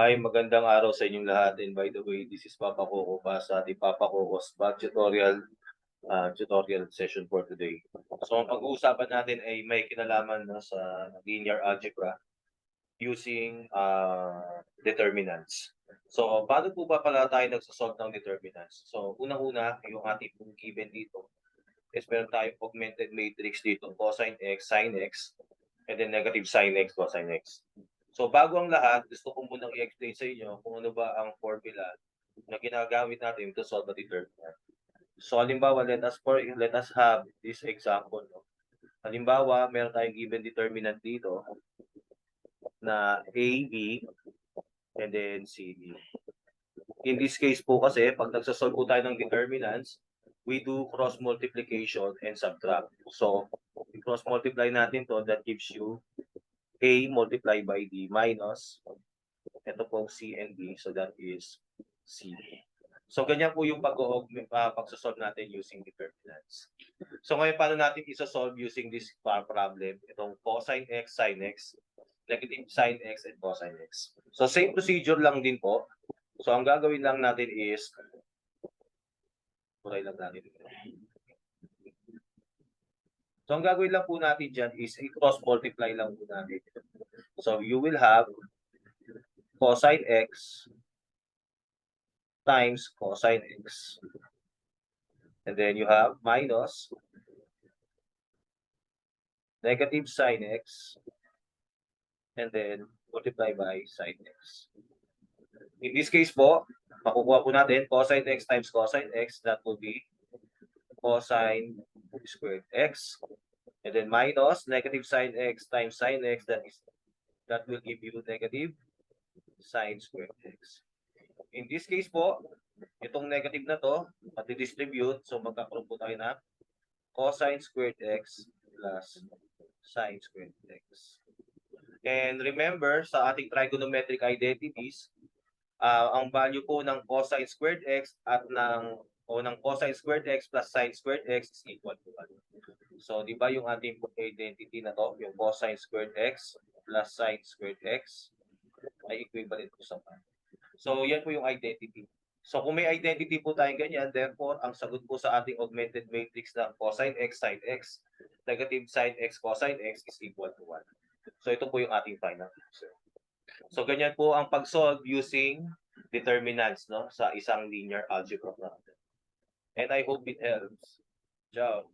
Hi, magandang araw sa inyong lahat, and by the way, this is Papa Coco pa sa ating Papa Coco's Math tutorial session for today. So ang pag-uusapan natin ay may kinalaman 'no, sa linear algebra using determinants. So paano po ba pala tayo nagso-solve ng determinants? So unang-una, yung ating pong given dito is meron tayong augmented matrix dito, cosine x, sin x, and then negative sin x, cosine x. So bago ang lahat, gusto ko munang i-explain sa inyo kung ano ba ang formula na ginagamit natin to solve a determinant. So halimbawa, let us have this example. No? Halimbawa, meron tayong given determinant dito na A, B, and then C, D. In this case po kasi, pag nagsasolve po tayo ng determinants, we do cross multiplication and subtract. So, cross multiply natin to, that gives you A multiplied by D minus ito po C and D, so that is C. So ganyan po yung pagsosolve natin using determinants. So ngayon, paano natin isosolve using this problem? Itong cosine x, sin x, negative sin x, and cosine x. So same procedure lang din po. So ang gagawin lang natin is, kulay lang natin. So ang gagawin lang po natin dyan is i-cross multiply lang po natin. So you will have cosine x times cosine x. And then you have minus negative sin x, and then multiply by sin x. In this case po, makukuha po natin cosine x times cosine x, that will be cosine squared x, and then minus negative sin x times sin x, that will give you negative sin squared x. In this case po, itong negative na to, pati-distribute, so magkakaroon po tayo na cosine squared x plus sin squared x. And remember, sa ating trigonometric identities, ang value po ng cosine squared x at ng cosine squared x plus sin squared x is equal to 1. So, di ba yung ating identity na to, yung cosine squared x plus sin squared x ay equivalent po sa 1. So, yan po yung identity. So, kung may identity po tayong ganyan, therefore, ang sagot po sa ating augmented matrix ng cosine x, sin x, negative sin x, cosine x is equal to 1. So, ito po yung ating final answer. So, ganyan po ang pag-solve using determinants, no, sa isang linear algebra problem. And I hope it helps. Ciao.